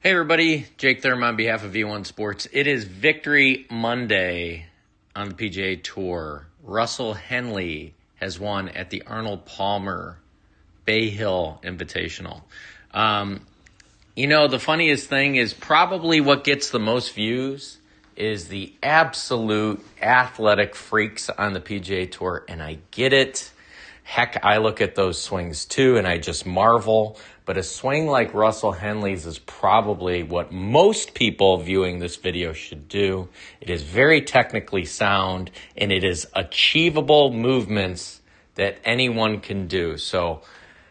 Hey everybody, Jake Thurm on behalf of V1 Sports. It is Victory Monday on the PGA Tour. Russell Henley has won at the Arnold Palmer Invitational. The funniest thing is probably what gets the most views is the absolute athletic freaks on the PGA Tour, and I get it. Heck, I look at those swings too, and I just marvel. But a swing like Russell Henley's is probably what most people viewing this video should do. It is very technically sound, and it is achievable movements that anyone can do. So,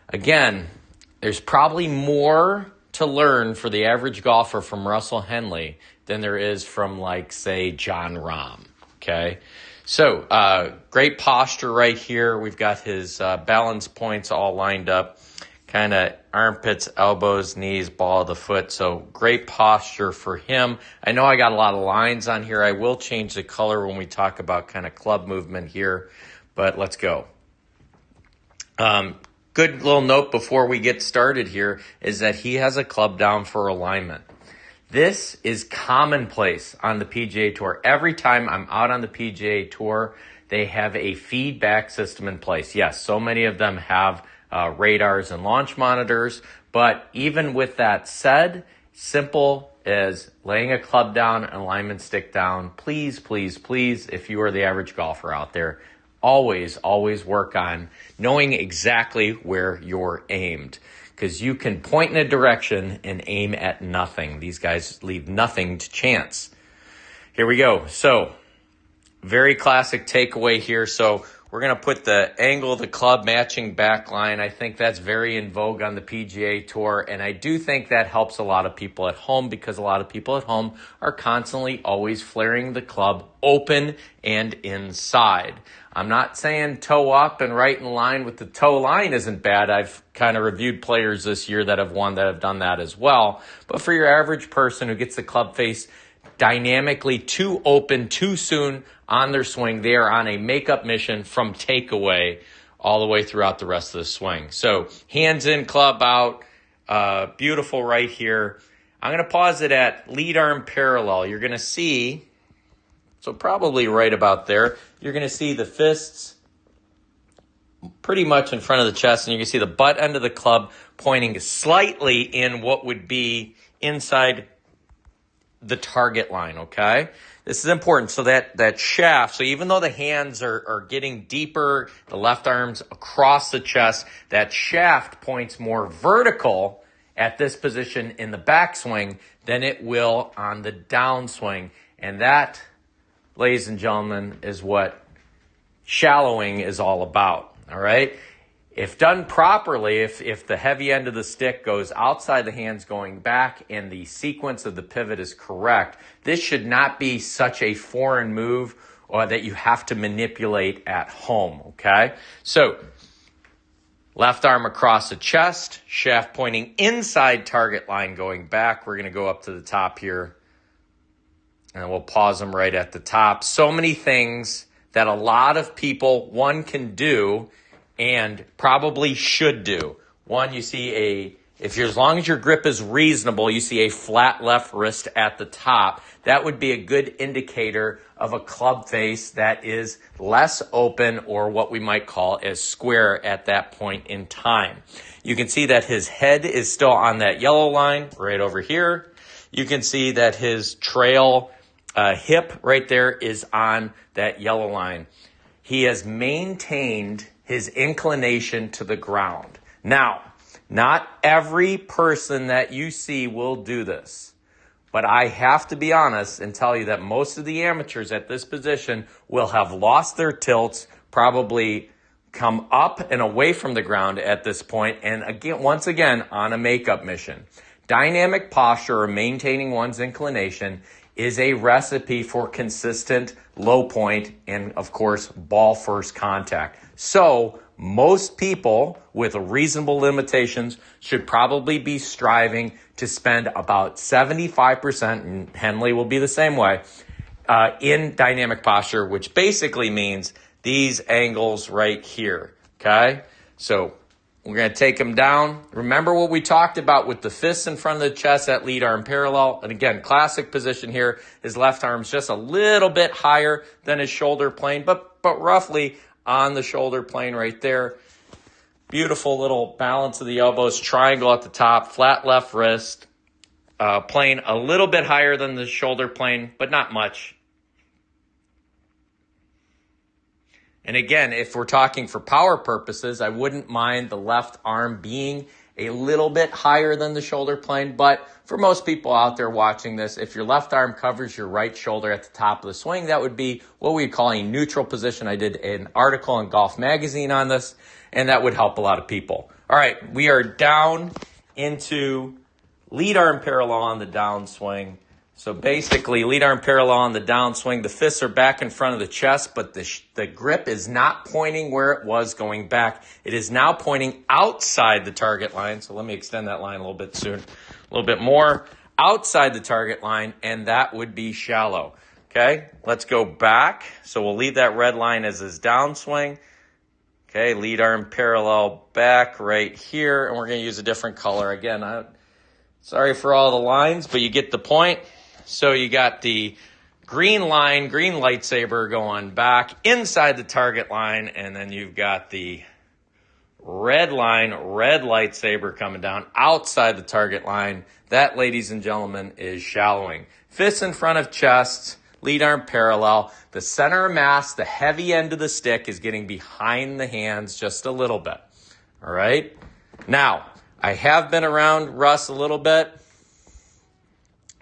again, there's probably more to learn for the average golfer from Russell Henley than there is from, like, say, Jon Rahm, okay? So, great posture right here. We've got his balance points all lined up. Kind of armpits, elbows, knees, ball of the foot. So great posture for him. I know I got a lot of lines on here. I will change the color when we talk about kind of club movement here, but let's go. Good little note before we get started here is that he has a club down for alignment. This is commonplace on the PGA Tour. Every time I'm out on the PGA Tour, they have a feedback system in place. Yes, so many of them have radars and launch monitors. But even with that said, simple as laying a club down, an alignment stick down. Please, please, please, if you are the average golfer out there, always work on knowing exactly where you're aimed. Because you can point in a direction and aim at nothing. These guys leave nothing to chance. Here we go. So, very classic takeaway here. So, we're going to put the angle of the club matching back line. I think that's very in vogue on the PGA Tour, and I do think that helps a lot of people at home because a lot of people at home are constantly always flaring the club open and inside. I'm not saying toe up and right in line with the toe line isn't bad. I've kind of reviewed players this year that have won that have done that as well. But for your average person who gets the club face dynamically too open too soon on their swing, they are on a makeup mission from takeaway all the way throughout the rest of the swing. So hands in, club out, beautiful right here. I'm going to pause it at lead arm parallel. You're going to see, so probably right about there, you're going to see the fists pretty much in front of the chest, and you can see the butt end of the club pointing slightly in what would be inside the target line, okay? This is important. So that shaft, so even though the hands are getting deeper, the left arm's across the chest, that shaft points more vertical at this position in the backswing than it will on the downswing. And that, ladies and gentlemen, is what shallowing is all about, all right? If done properly, if the heavy end of the stick goes outside the hands going back and the sequence of the pivot is correct, this should not be such a foreign move or that you have to manipulate at home, okay? So, left arm across the chest, shaft pointing inside target line going back. We're going to go up to the top here, and we'll pause them right at the top. So many things that a lot of people, one, can do and probably should do. One, you see as long as your grip is reasonable, you see a flat left wrist at the top. That would be a good indicator of a club face that is less open or what we might call as square at that point in time. You can see that his head is still on that yellow line right over here. You can see that his trail hip right there is on that yellow line. He has maintained his inclination to the ground. Now, not every person that you see will do this, but I have to be honest and tell you that most of the amateurs at this position will have lost their tilts, probably come up and away from the ground at this point, and once again, on a makeup mission. Dynamic posture or maintaining one's inclination is a recipe for consistent low point and, of course, ball first contact. So most people with reasonable limitations should probably be striving to spend about 75%, and Henley will be the same way, in dynamic posture, which basically means these angles right here, okay? So We're going to take him down. Remember what we talked about with the fists in front of the chest, that lead arm parallel. And again, classic position here. His left arm's just a little bit higher than his shoulder plane, but roughly on the shoulder plane right there. Beautiful little balance of the elbows, triangle at the top, flat left wrist, plane a little bit higher than the shoulder plane, but not much. And again, if we're talking for power purposes, I wouldn't mind the left arm being a little bit higher than the shoulder plane. But for most people out there watching this, if your left arm covers your right shoulder at the top of the swing, that would be what we call a neutral position. I did an article in Golf Magazine on this, and that would help a lot of people. All right, we are down into lead arm parallel on the downswing. So basically, lead arm parallel on the downswing. The fists are back in front of the chest, but the grip is not pointing where it was going back. It is now pointing outside the target line. So let me extend that line a little bit soon, a little bit more outside the target line, and that would be shallow. Okay, let's go back. So we'll leave that red line as his downswing. Okay, lead arm parallel back right here, and we're going to use a different color. Again, sorry for all the lines, but you get the point. So you got the green line, green lightsaber going back inside the target line, and then you've got the red line, red lightsaber coming down outside the target line. That, ladies and gentlemen, is shallowing. Fists in front of chest, lead arm parallel. The center of mass, the heavy end of the stick, is getting behind the hands just a little bit. All right? Now, I have been around Russ a little bit.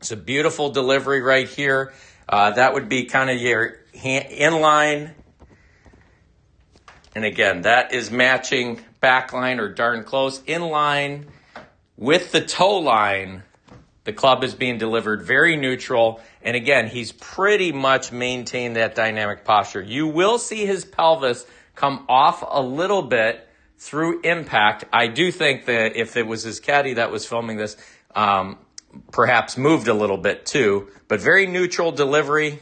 It's a beautiful delivery right here. That would be kind of your inline. And again, that is matching back line or darn close. Inline with the toe line, the club is being delivered very neutral. And again, he's pretty much maintained that dynamic posture. You will see his pelvis come off a little bit through impact. I do think that if it was his caddy that was filming this, perhaps moved a little bit too, but very neutral delivery.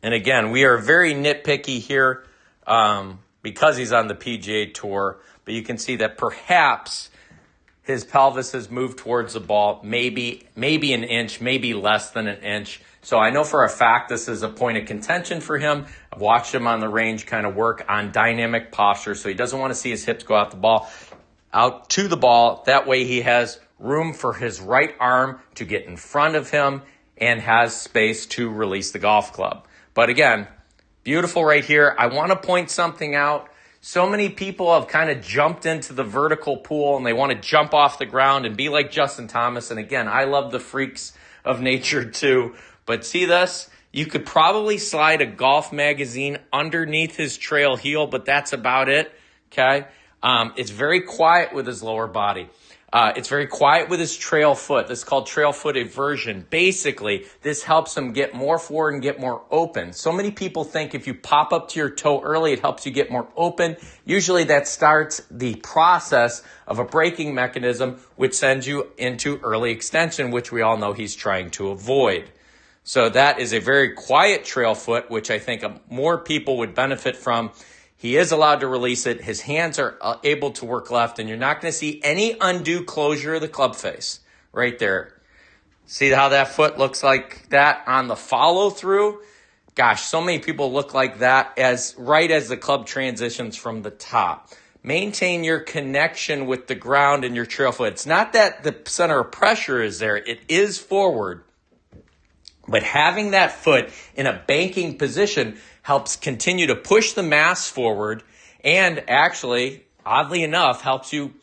And again, we are very nitpicky here because he's on the PGA Tour, but you can see that perhaps his pelvis has moved towards the ball, maybe an inch, maybe less than an inch. So I know for a fact this is a point of contention for him. I've watched him on the range kind of work on dynamic posture, so he doesn't want to see his hips go out to the ball. That way he has room for his right arm to get in front of him and has space to release the golf club. But again, beautiful right here. I want to point something out. So many people have kind of jumped into the vertical pool and they want to jump off the ground and be like Justin Thomas. And again, I love the freaks of nature too. But see this? You could probably slide a Golf Magazine underneath his trail heel, but that's about it. Okay? It's very quiet with his lower body. It's very quiet with his trail foot. This is called trail foot eversion. Basically, this helps him get more forward and get more open. So many people think if you pop up to your toe early, it helps you get more open. Usually that starts the process of a braking mechanism, which sends you into early extension, which we all know he's trying to avoid. So that is a very quiet trail foot, which I think more people would benefit from. He is allowed to release it. His hands are able to work left, and you're not going to see any undue closure of the club face right there. See how that foot looks like that on the follow through? Gosh, so many people look like that right as the club transitions from the top. Maintain your connection with the ground and your trail foot. It's not that the center of pressure is there. It is forward. But having that foot in a banking position helps continue to push the mass forward and actually, oddly enough, helps you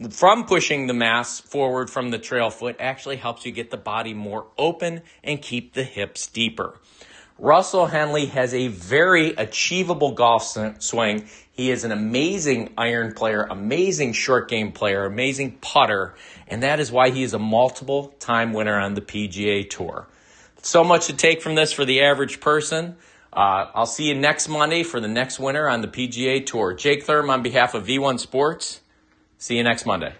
from pushing the mass forward from the trail foot, actually helps you get the body more open and keep the hips deeper. Russell Henley has a very achievable golf swing. He is an amazing iron player, amazing short game player, amazing putter, and that is why he is a multiple time winner on the PGA Tour. So much to take from this for the average person. I'll see you next Monday for the next winner on the PGA Tour. Jake Thurm on behalf of V1 Sports. See you next Monday.